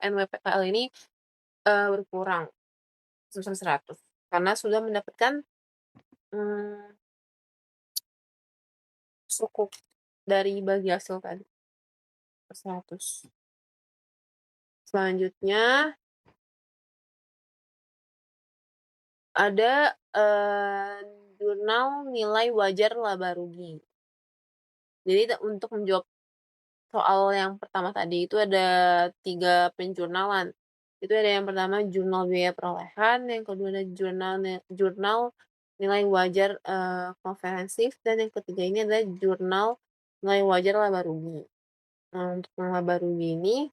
NWPKL ini, berkurang sebesar 100 karena sudah mendapatkan, mmm, sukuk dari bagi hasil tadi, 100. Selanjutnya ada, jurnal nilai wajar laba rugi. Jadi untuk menjawab soal yang pertama tadi itu ada 3 penjurnalan. Itu ada yang pertama jurnal biaya perolehan, yang kedua ada jurnal nilai wajar, komprehensif, dan yang ketiga ini adalah jurnal nilai wajar laba rugi. Nah, untuk yang laba rugi ini,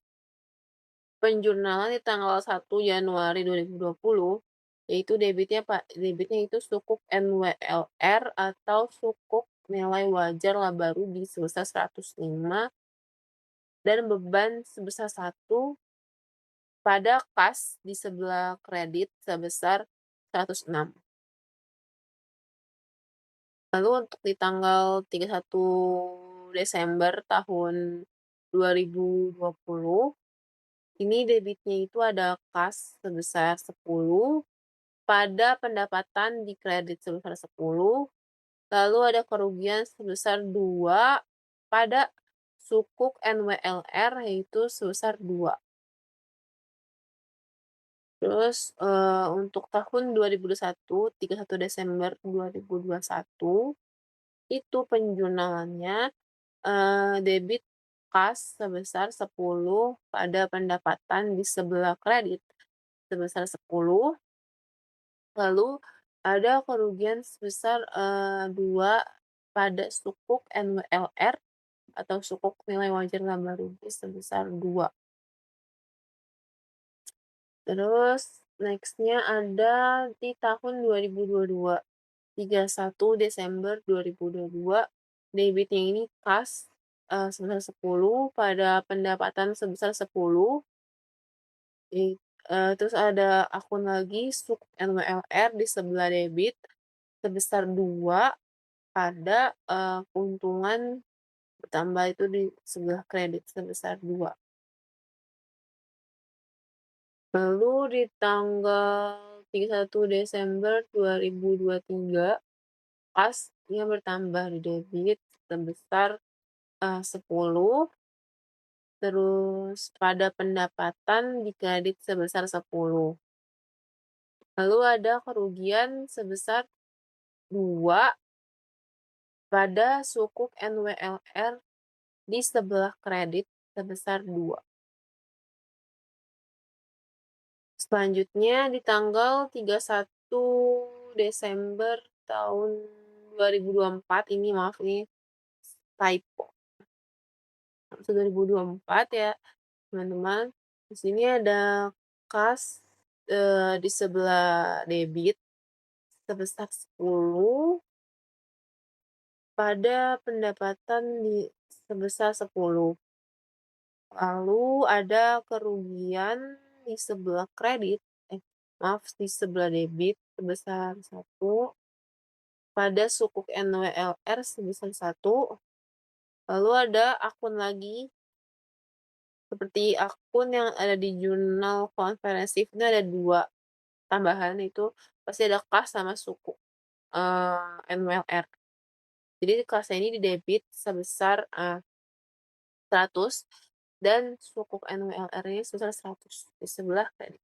penjurnalan di tanggal 1 Januari 2020, yaitu debitnya itu sukuk NWLR atau sukuk nilai wajar laba rugi sebesar 105 dan beban sebesar 1 pada kas di sebelah kredit sebesar 106. Lalu untuk di tanggal 31 Desember tahun 2020, ini debitnya itu ada kas sebesar 10 pada pendapatan di kredit sebesar 10, lalu ada kerugian sebesar 2 pada sukuk NWLR yaitu sebesar 2. Terus, untuk tahun 2021, 31 Desember 2021, itu penjualannya, debit kas sebesar 10 pada pendapatan di sebelah kredit sebesar 10, lalu ada kerugian sebesar, 2 pada sukuk NWLR atau sukuk nilai wajar laba rugi sebesar 2. Terus next-nya ada di tahun 2022, 31 Desember 2022, debitnya ini kas, sebesar 10 pada pendapatan sebesar 10, terus ada akun lagi sukuk NWLR di sebelah debit sebesar 2 pada, keuntungan bertambah itu di sebelah kredit sebesar 2. Lalu di tanggal 31 Desember 2023, kasnya bertambah di debit sebesar, 10, terus pada pendapatan di kredit sebesar 10. Lalu ada kerugian sebesar 2 pada sukuk NWLR di sebelah kredit sebesar 2. Selanjutnya di tanggal 31 Desember tahun 2024, ini maaf ini typo, 2024 ya teman-teman. Di sini ada kas, di sebelah debit sebesar 10 pada pendapatan di sebesar 10. Lalu ada kerugian di sebelah kredit, maaf, di sebelah debit sebesar 1 pada sukuk NWLR sebesar 1, lalu ada akun lagi, seperti akun yang ada di jurnal komprehensif ini ada 2 tambahan, itu pasti ada kas sama suku, NWLR. Jadi kasnya ini didebit sebesar, 100 dan sukuk NWLR-nya sebesar 100 di sebelah kredit.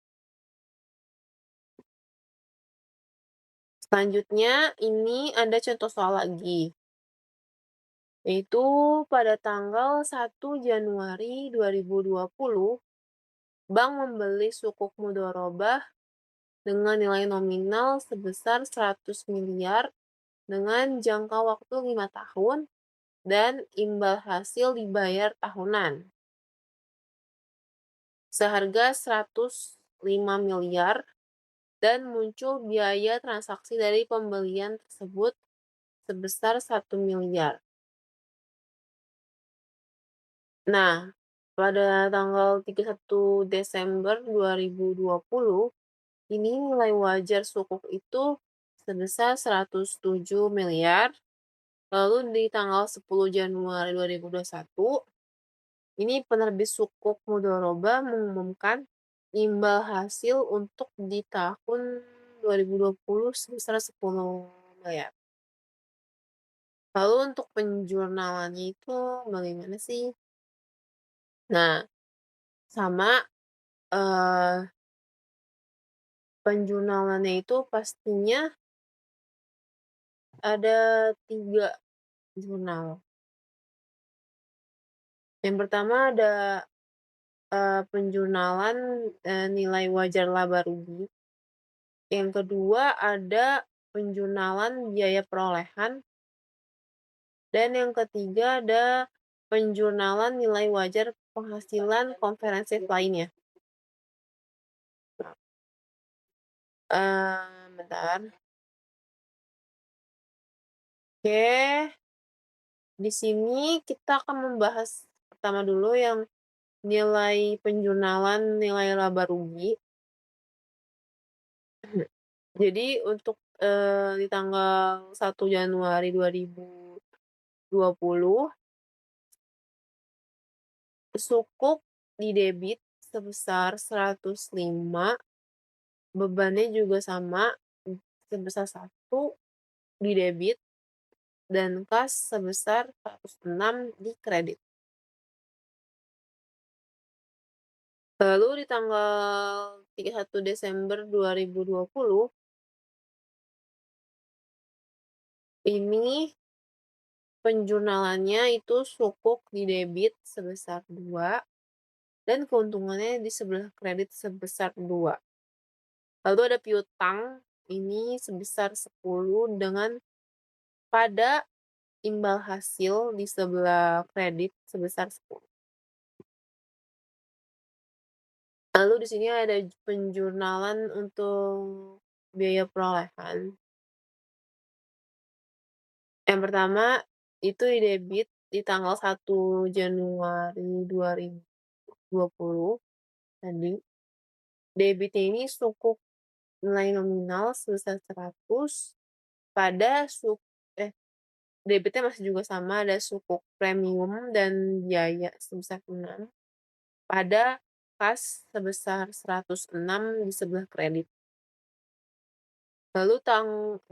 Selanjutnya ini ada contoh soal lagi, yaitu pada tanggal 1 Januari 2020, bank membeli sukuk mudharabah dengan nilai nominal sebesar 100 miliar dengan jangka waktu 5 tahun dan imbal hasil dibayar tahunan seharga 105 miliar dan muncul biaya transaksi dari pembelian tersebut sebesar 1 miliar. Nah, pada tanggal 31 Desember 2020, ini nilai wajar sukuk itu sebesar 107 miliar. Lalu di tanggal 10 Januari 2021, ini penerbit sukuk mudharabah mengumumkan imbal hasil untuk di tahun 2020 sebesar 10 miliar. Lalu untuk penjurnalannya itu bagaimana sih? Nah, sama, eee, penjurnalannya itu pastinya ada 3 jurnal. Yang pertama ada, penjurnalan, nilai wajar laba rugi. Yang kedua ada penjurnalan biaya perolehan. Dan yang ketiga ada penjurnalan nilai wajar penghasilan komprehensif lainnya. Bentar. Oke, di sini kita akan membahas pertama dulu yang nilai penjurnalan nilai laba rugi. Jadi untuk, di tanggal 1 Januari 2020, Sukuk di debit sebesar 105, bebannya juga sama, sebesar 1 di debit, dan kas sebesar 106 di kredit. Lalu di tanggal 31 Desember 2020, ini penjurnalannya itu sukuk di debit sebesar 2 dan keuntungannya di sebelah kredit sebesar 2. Lalu ada piutang ini sebesar 10 dengan pada imbal hasil di sebelah kredit sebesar 10. Lalu di sini ada penjurnalan untuk biaya perolehan. Yang pertama, itu di debit di tanggal 1 Januari 2020 tadi. Debitnya ini sukuk nilai nominal sebesar 100 pada debitnya masih juga sama, ada sukuk premium dan biaya sebesar 6 pada kas sebesar 106 di sebelah kredit. Lalu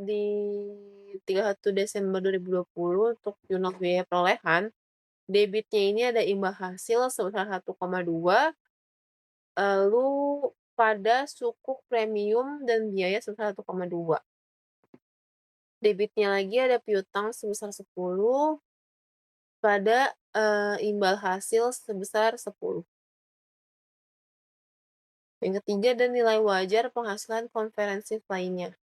di 31 Desember 2020 untuk jurnal biaya perolehan, debitnya ini ada imbal hasil sebesar 1,2, lalu pada sukuk premium dan biaya sebesar 1,2. Debitnya lagi ada piutang sebesar 10 pada, imbal hasil sebesar 10. Yang ketiga ada nilai wajar penghasilan komprehensif lainnya.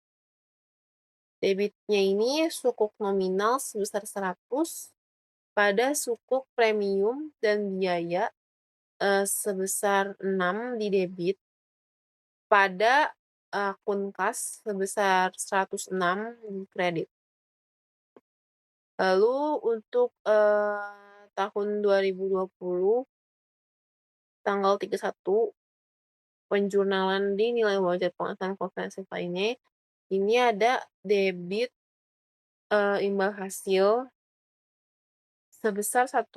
Debitnya ini sukuk nominal sebesar 100 pada sukuk premium dan biaya, sebesar 6 di debit pada akun kas sebesar 106 di kredit. Lalu untuk, tahun 2020 tanggal 31 penjurnalan di nilai wajar penghasilan komprehensif lainnya, ini ada debit, imbal hasil sebesar 1,2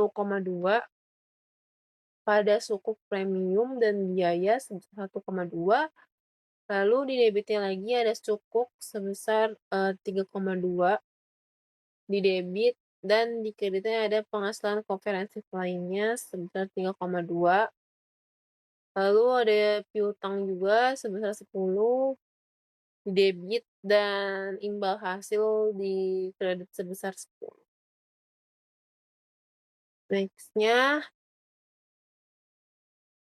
pada sukuk premium dan biaya sebesar 1,2, lalu di debitnya lagi ada sukuk sebesar, 3,2 di debit dan di kreditnya ada penghasilan komprehensif lainnya sebesar 3,2, lalu ada piutang juga sebesar 10 di debit dan imbal hasil di kredit sebesar 10. Next-nya,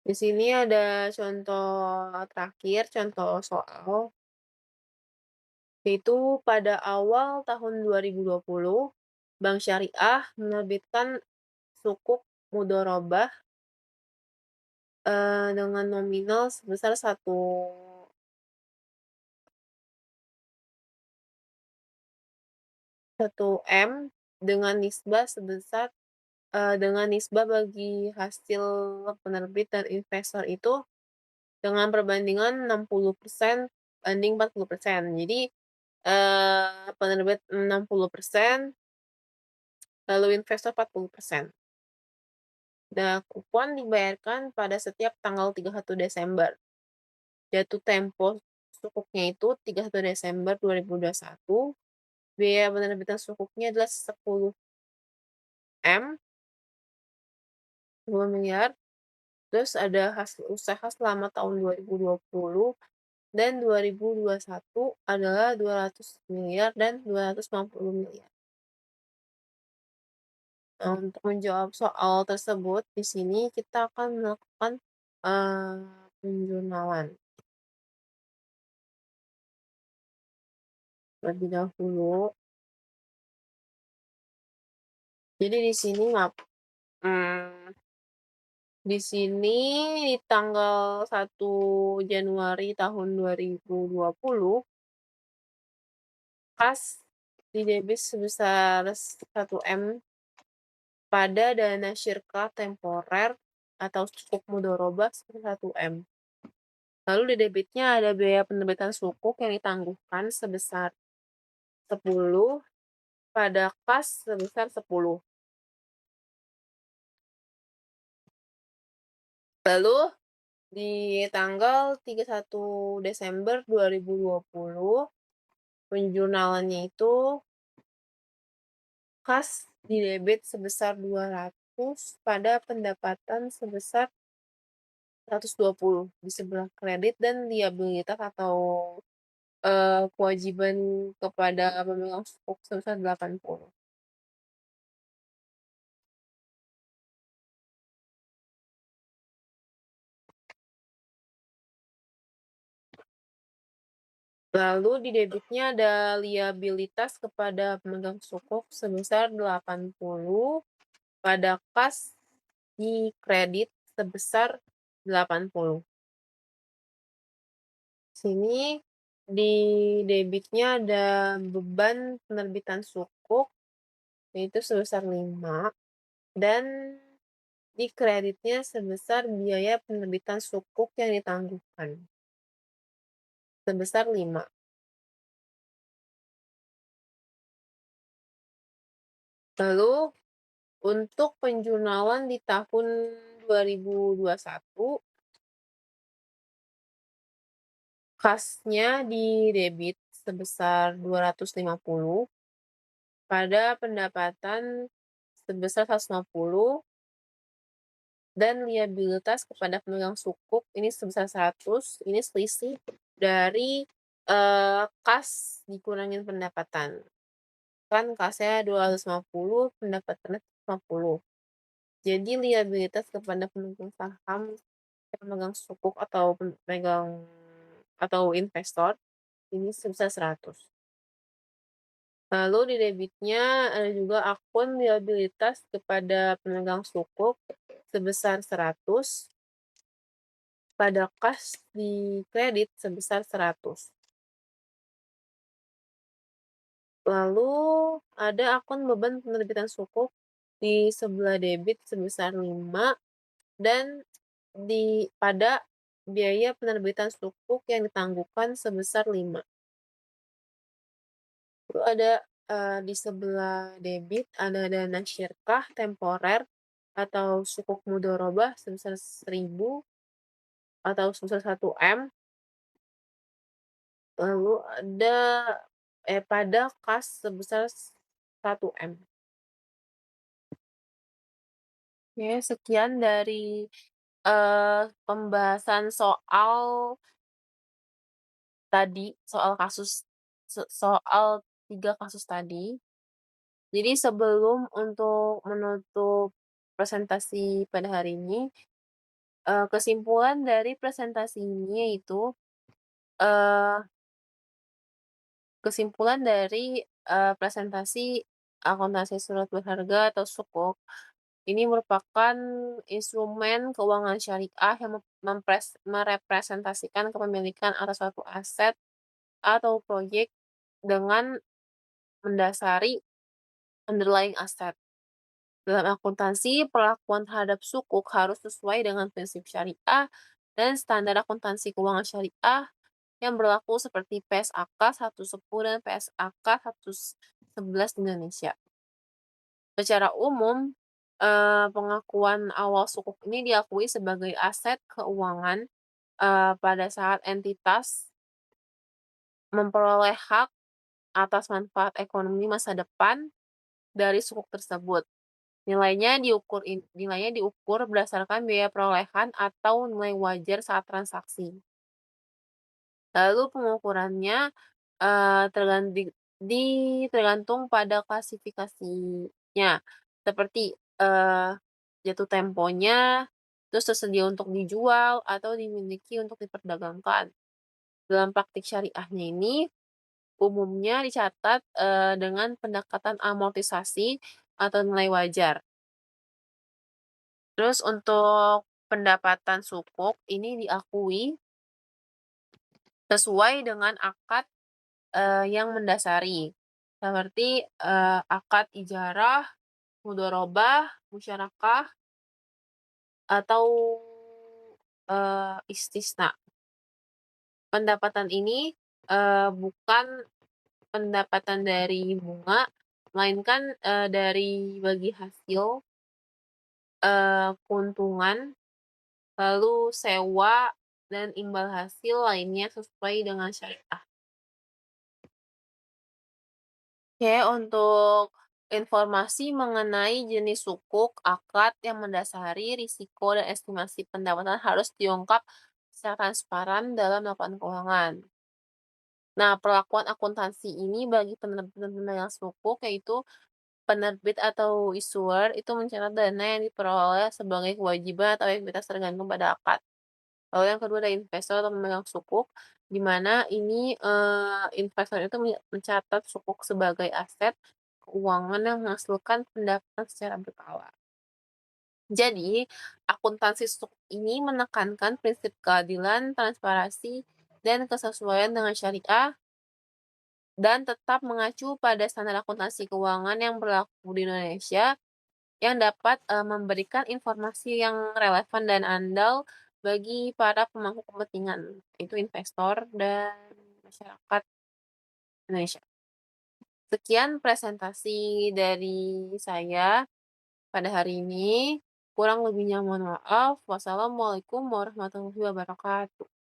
di sini ada contoh terakhir, contoh soal, yaitu pada awal tahun 2020, Bank Syariah menerbitkan sukuk mudharabah, dengan nominal sebesar 1 M dengan nisbah bagi hasil penerbit dan investor itu dengan perbandingan 60% banding 40%. Jadi, penerbit 60%, lalu investor 40%. Nah, kupon dibayarkan pada setiap tanggal 31 Desember. Jatuh tempo sukuknya itu 31 Desember 2021, biaya penerbitan sukuknya adalah 10 M, 2 miliar, terus ada hasil usaha selama tahun 2020 dan 2021 adalah 200 miliar dan 250 miliar. Nah, untuk menjawab soal tersebut, di sini kita akan melakukan, penjurnalan terlebih dahulu. Jadi di sini mmm, di sini di tanggal 1 Januari tahun 2020, kas di debit sebesar 1 M pada dana syirka temporer atau sukuk mudharabah sebesar 1 M. Lalu di debitnya ada biaya penerbitan sukuk yang ditangguhkan sebesar 10 pada kas sebesar 10. Lalu di tanggal 31 Desember 2020, penjurnalannya itu kas didebit sebesar 200 pada pendapatan sebesar 120 di sebelah kredit dan liabilitas atau, kewajiban kepada pemegang sukuk sebesar 80. Lalu di debitnya ada liabilitas kepada pemegang sukuk sebesar 80 pada kas di kredit sebesar 80. Sini di debitnya ada beban penerbitan sukuk, yaitu sebesar 5 dan di kreditnya sebesar biaya penerbitan sukuk yang ditangguhkan, sebesar 5. Lalu untuk penjurnalan di tahun 2021, kasnya didebit sebesar 250 pada pendapatan sebesar 150 dan liabilitas kepada pemegang sukuk ini sebesar 100, ini selisih dari, kas dikurangin pendapatan. Kan kasnya 250, pendapatannya 150. Jadi liabilitas kepada pemegang saham, pemegang sukuk atau pemegang atau investor ini sebesar 100. Lalu di debitnya ada juga akun liabilitas kepada pemegang sukuk sebesar 100 pada kas di kredit sebesar 100. Lalu ada akun beban penerbitan sukuk di sebelah debit sebesar 5 dan pada biaya penerbitan sukuk yang ditangguhkan sebesar 5. Lalu ada, di sebelah debit ada dana syirkah temporer atau sukuk mudharabah sebesar 1.000 atau sebesar 1 M, lalu ada pada kas sebesar 1 M. Oke, sekian dari, pembahasan soal tadi, soal kasus soal 3 kasus tadi. Jadi sebelum untuk menutup presentasi pada hari ini, kesimpulan dari presentasi ini yaitu, eee, kesimpulan dari, presentasi akuntansi surat berharga atau sukuk, ini merupakan instrumen keuangan syariah yang merepresentasikan kepemilikan atas suatu aset atau proyek dengan mendasari underlying aset. Dalam akuntansi, perlakuan terhadap sukuk harus sesuai dengan prinsip syariah dan standar akuntansi keuangan syariah yang berlaku seperti PSAK 110 dan PSAK 111 di Indonesia. Secara umum, pengakuan awal sukuk ini diakui sebagai aset keuangan, pada saat entitas memperoleh hak atas manfaat ekonomi masa depan dari sukuk tersebut. Nilainya diukur berdasarkan biaya perolehan atau nilai wajar saat transaksi. Lalu pengukurannya, tergantung pada klasifikasinya, seperti, jatuh temponya, terus tersedia untuk dijual atau dimiliki untuk diperdagangkan. Dalam praktik syariahnya ini, umumnya dicatat, dengan pendekatan amortisasi atau nilai wajar. Terus untuk pendapatan sukuk ini diakui sesuai dengan akad, yang mendasari, seperti, akad ijarah, mudharabah, musyarakah, atau, istisna. Pendapatan ini, bukan pendapatan dari bunga, melainkan, dari bagi hasil, keuntungan lalu sewa, dan imbal hasil lainnya sesuai dengan syariah. Oke, untuk informasi mengenai jenis sukuk, akad yang mendasari risiko dan estimasi pendapatan harus diungkap secara transparan dalam laporan keuangan. Nah, perlakuan akuntansi ini bagi penerbit dan pemegang sukuk yaitu penerbit atau issuer itu mencatat dana yang diperoleh sebagai kewajiban atau ekuitas tergantung pada akad. Lalu yang kedua ada investor atau pemegang sukuk, di mana ini, investor itu mencatat sukuk sebagai aset keuangan yang menghasilkan pendapatan secara berkala. Jadi, akuntansi sukuk ini menekankan prinsip keadilan, transparansi, dan kesesuaian dengan syariah dan tetap mengacu pada standar akuntansi keuangan yang berlaku di Indonesia yang dapat, memberikan informasi yang relevan dan andal bagi para pemangku kepentingan, itu investor dan masyarakat Indonesia. Sekian presentasi dari saya pada hari ini, kurang lebihnya mohon maaf. Wassalamualaikum warahmatullahi wabarakatuh.